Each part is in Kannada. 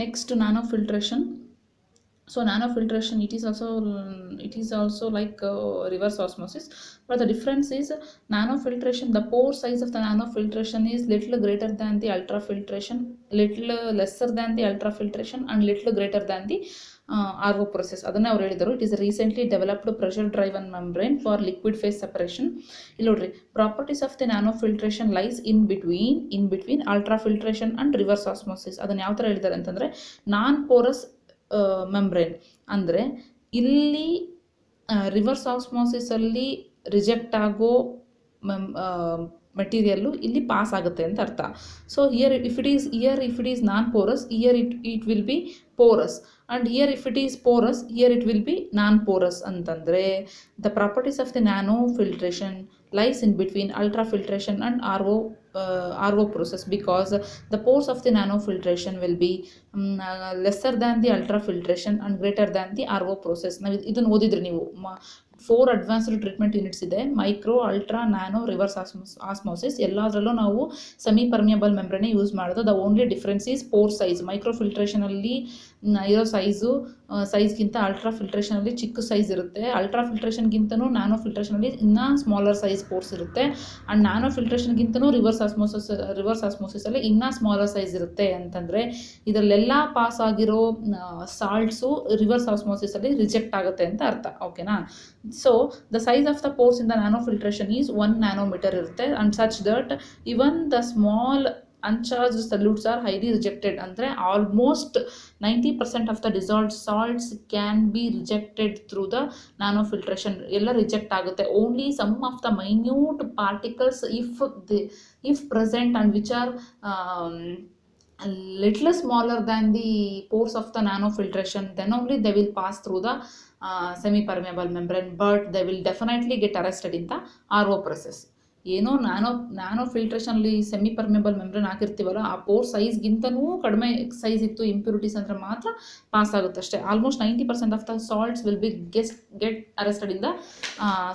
Next, nanofiltration. So nanofiltration, it is also like reverse osmosis, but the difference is nanofiltration, the pore size of the nanofiltration is little greater than the ultrafiltration, little lesser than the ultrafiltration, and little greater than the RO process. ಅದನ್ನೇ ಅವ್ರು ಹೇಳಿದರು, it is recently developed pressure driven membrane for liquid phase separation. ಇಲ್ಲಿ ನೋಡ್ರಿ, properties of the nanofiltration lies in between ultrafiltration and reverse osmosis. ಅದನ್ನು ಯಾವ ಥರ ಹೇಳಿದ್ದಾರೆ ಅಂತಂದರೆ, ನಾನ್ ಪೋರಸ್ ಮೆಂಬ್ರೇನ್ ಅಂದರೆ ಇಲ್ಲಿ ರಿವರ್ಸ್ ಆಸ್ಮೋಸಿಸಲ್ಲಿ ರಿಜೆಕ್ಟ್ ಆಗೋ ಮೆಟೀರಿಯಲ್ಲು ಇಲ್ಲಿ ಪಾಸ್ ಆಗುತ್ತೆ ಅಂತ ಅರ್ಥ. So if it is non porous, it will be porous, and if it is porous, it will be non porous ಅಂತಂದರೆ the properties of the nano filtration lies in between ultrafiltration and RO process, because the pores of the nanofiltration will be lesser than the ultrafiltration and greater than the RO process. ನಾವು ಇದನ್ನು ಓದಿದ್ರಿ ನೀವು. 4 ಅಡ್ವಾನ್ಸ್ಡ್ ಟ್ರೀಟ್ಮೆಂಟ್ ಯೂನಿಟ್ಸ್ ಇದೆ: micro, ultra, nano, reverse osmosis. ಎಲ್ಲದರಲ್ಲೂ ನಾವು ಸೆಮಿ ಪರ್ಮಿಯಬಲ್ ಮೆಂಬ್ರೇನೇ ಯೂಸ್ ಮಾಡೋದು. The only difference is pore size. Micro ಫಿಲ್ಟ್ರೇಷನಲ್ಲಿ ಇರೋ ಸೈಜ್ಗಿಂತ ಅಲ್ಟ್ರಾ ಫಿಲ್ಟ್ರೇಷನಲ್ಲಿ ಚಿಕ್ಕ ಸೈಜ್ ಇರುತ್ತೆ. ಅಲ್ಟ್ರಾ ಫಿಲ್ಟ್ರೇಷನ್ಗಿಂತನೂ ನ್ಯಾನೋ ಫಿಲ್ಟ್ರೇಷನಲ್ಲಿ ಇನ್ನೂ ಸ್ಮಾಲರ್ ಸೈಜ್ ಪೋರ್ಸ್ ಇರುತ್ತೆ. ಆ್ಯಂಡ್ ನ್ಯಾನೋ ಫಿಲ್ಟ್ರೇಷನ್ಗಿಂತನೂ ರಿವರ್ಸ್ ಆಸ್ಮೋಸಿಸಲ್ಲಿ ಇನ್ನೂ ಸ್ಮಾಲರ್ ಸೈಜ್ ಇರುತ್ತೆ. ಅಂತಂದರೆ ಇದರಲ್ಲೆಲ್ಲ ಪಾಸ್ ಆಗಿರೋ ಸಾಲ್ಟ್ಸು ರಿವರ್ಸ್ ಆಸ್ಮೋಸಿಸಲ್ಲಿ ರಿಜೆಕ್ಟ್ ಆಗುತ್ತೆ ಅಂತ ಅರ್ಥ. ಓಕೆನಾ? So the size of the pores in the nanofiltration is 1 nanometer ಇರುತ್ತೆ, and such that even the small uncharged solutes are highly rejected. ಅಂದರೆ almost 90% of the dissolved salts can be rejected through the nanofiltration. ಎಲ್ಲ ರಿಜೆಕ್ಟ್ ಆಗುತ್ತೆ. Only some of the minute particles, if present, and which are little smaller than the pores of the nanofiltration, then only they will pass through the semi-permeable membrane, but they will definitely get arrested in the RO process. ಏನೋ ನ್ಯಾನೋ ಫಿಲ್ಟ್ರೇಷನಲ್ಲಿ ಸೆಮಿ ಪರ್ಮೇಬಲ್ ಮೆಂಬ್ರೇನ್ ಹಾಕಿರ್ತೀವಲ್ಲ, ಆ ಪೋರ್ ಸೈಜ್ಗಿಂತನೂ ಕಡಿಮೆ ಸೈಜ್ ಇತ್ತು, ಇಂಪ್ಯೂರಿಟೀಸ್ ಅಂದರೆ ಮಾತ್ರ ಪಾಸ್ ಆಗುತ್ತೆ ಅಷ್ಟೇ. Almost 90% of the salts will be get arrested in the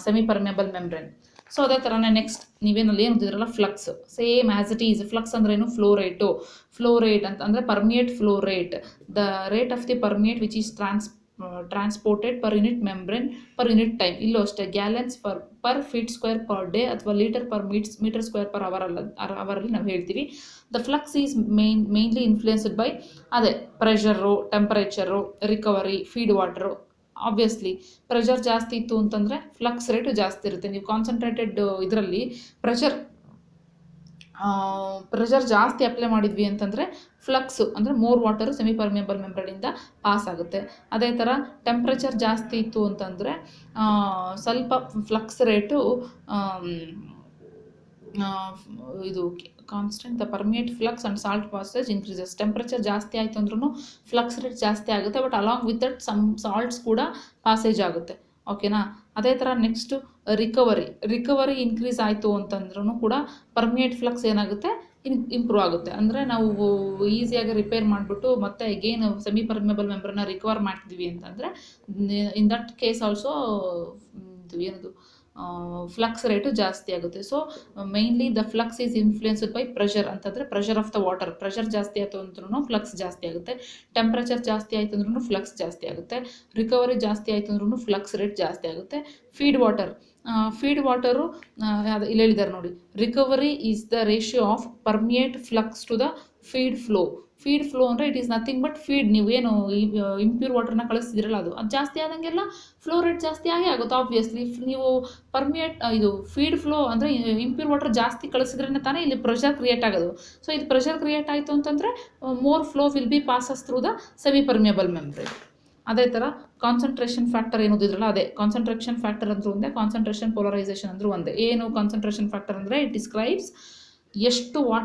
semi permeable membrane. So ಅದೇ ಥರನೇ ನೆಕ್ಸ್ಟ್ ನೀವೇನಲ್ಲಿ ಏನು ಓದಿದ್ರಲ್ಲ, flux, same as it is. Flux ಅಂದ್ರೇನು? ಫ್ಲೋ ರೇಟ್ ಅಂತ ಅಂದರೆ permeate flow rate, the rate of the permeate which is transported per unit membrane per unit time. ಇಲ್ಲೂ ಅಷ್ಟೇ, gallons per feet square per day ಅಥವಾ litre per metre square per ಅವರಲ್ಲಿ ನಾವು ಹೇಳ್ತೀವಿ. The flux is mainly influenced by ಅದೇ pressure, temperature, recovery, feed water. Obviously pressure ಜಾಸ್ತಿ ಇತ್ತು ಅಂತಂದರೆ ಫ್ಲಕ್ಸ್ ರೇಟು ಜಾಸ್ತಿ ಇರುತ್ತೆ. ನೀವು ಕಾನ್ಸಂಟ್ರೇಟೆಡ್ ಇದರಲ್ಲಿ ಪ್ರೆಷರ್ ಜಾಸ್ತಿ ಅಪ್ಲೈ ಮಾಡಿದ್ವಿ ಅಂತಂದರೆ ಫ್ಲಕ್ಸು ಅಂದರೆ ಮೋರ್ ವಾಟರು ಸೆಮಿ ಪರ್ಮಿಯಬಲ್ ಮೆಂಬ್ರೇನಿಂದ ಪಾಸ್ ಆಗುತ್ತೆ. ಅದೇ ಥರ ಟೆಂಪ್ರೇಚರ್ ಜಾಸ್ತಿ ಇತ್ತು ಅಂತಂದರೆ ಸ್ವಲ್ಪ ಫ್ಲಕ್ಸ್ ರೇಟು ಇದು constant the permeate flux and salt passage increases. Temperature ಜಾಸ್ತಿ ಆಯಿತು ಅಂದ್ರೂ ಫ್ಲಕ್ಸ್ ರೇಟ್ ಜಾಸ್ತಿ ಆಗುತ್ತೆ, but along with that some salts ಕೂಡ ಪಾಸೇಜ್ ಆಗುತ್ತೆ. ಓಕೆನಾ? ಅದೇ ಥರ ನೆಕ್ಸ್ಟು ರಿಕವರಿ ಇನ್ಕ್ರೀಸ್ ಆಯಿತು ಅಂತಂದ್ರೂ ಕೂಡ ಪರ್ಮಿಯೇಟ್ ಫ್ಲಕ್ಸ್ ಏನಾಗುತ್ತೆ, ಇಂಪ್ರೂವ್ ಆಗುತ್ತೆ. ಅಂದರೆ ನಾವು ಈಸಿಯಾಗಿ ರಿಪೇರ್ ಮಾಡಿಬಿಟ್ಟು ಮತ್ತೆ ಅಗೇನ್ ಸೆಮಿ ಪರ್ಮಿಯಬಲ್ ಮೆಂಬ್ರೇನ್ನ ರಿಕವರ್ ಮಾಡ್ತಿದ್ವಿ ಅಂತಂದರೆ ಇನ್ ದಟ್ ಕೇಸ್ ಆಲ್ಸೋ ಏನದು ಫ್ಲಕ್ಸ್ ರೇಟು ಜಾಸ್ತಿ ಆಗುತ್ತೆ. So mainly the flux is influenced by pressure ಅಂತಂದರೆ pressure of the water. Pressure ಜಾಸ್ತಿ ಆಯಿತು ಅಂದ್ರೂ ಫ್ಲಕ್ಸ್ ಜಾಸ್ತಿ ಆಗುತ್ತೆ. ಟೆಂಪ್ರೇಚರ್ ಜಾಸ್ತಿ ಆಯಿತು ಅಂದ್ರೂ ಫ್ಲಕ್ಸ್ ಜಾಸ್ತಿ ಆಗುತ್ತೆ. ರಿಕವರಿ ಜಾಸ್ತಿ ಆಯಿತು ಅಂದ್ರೂ ಫ್ಲಕ್ಸ್ ರೇಟ್ ಜಾಸ್ತಿ ಆಗುತ್ತೆ. ಫೀಡ್ ವಾಟರು ಇಲ್ಲಿ ಹೇಳಿದ್ದಾರೆ ನೋಡಿ, recovery is the ratio of permeate flux to the feed flow ಅಂದರೆ it is nothing but feed. ನೀವೇನು ಇಂಪ್ಯೂರ್ ವಾಟರ್ನ ಕಳಿಸ್ತಿದ್ರಲ್ಲ ಅದು ಜಾಸ್ತಿ ಆದಂಗೆಲ್ಲ ಫ್ಲೋ ರೇಟ್ ಜಾಸ್ತಿ ಆಗುತ್ತೆ. ಆಬ್ವಿಯಸ್ಲಿ ನೀವು ಫೀಡ್ ಫ್ಲೋ ಅಂದರೆ ಇಂಪ್ಯೂರ್ ವಾಟರ್ ಜಾಸ್ತಿ ಕಳಿಸಿದ್ರೇ ತಾನೇ ಇಲ್ಲಿ ಪ್ರೆಷರ್ ಕ್ರಿಯೇಟ್ ಆಗೋದು. ಸೊ ಇದು ಪ್ರೆಷರ್ ಕ್ರಿಯೇಟ್ ಆಯಿತು ಅಂತಂದರೆ more flow will be passes through the semi permeable membrane. ಅದೇ ಥರ ಕಾನ್ಸಂಟ್ರೇಷನ್ ಫ್ಯಾಕ್ಟರ್ ಏನೋದಿದ್ರಲ್ಲ, ಅದೇ ಕಾನ್ಸಂಟ್ರೇಷನ್ ಫ್ಯಾಕ್ಟರ್ ಅಂದ್ರೂ ಒಂದೇ, ಕಾನ್ಸಂಟ್ರೇಷನ್ ಪೋಲರೈಸೇಷನ್ ಅಂದ್ರೂ ಒಂದೇ. ಏನು ಕಾನ್ಸಂಟ್ರೇಷನ್ ಫ್ಯಾಕ್ಟರ್ ಅಂದರೆ ಇಟ್ ಡಿಸ್ಕ್ರೈಬ್ಸ್ ಎಷ್ಟು ವಾಟರ್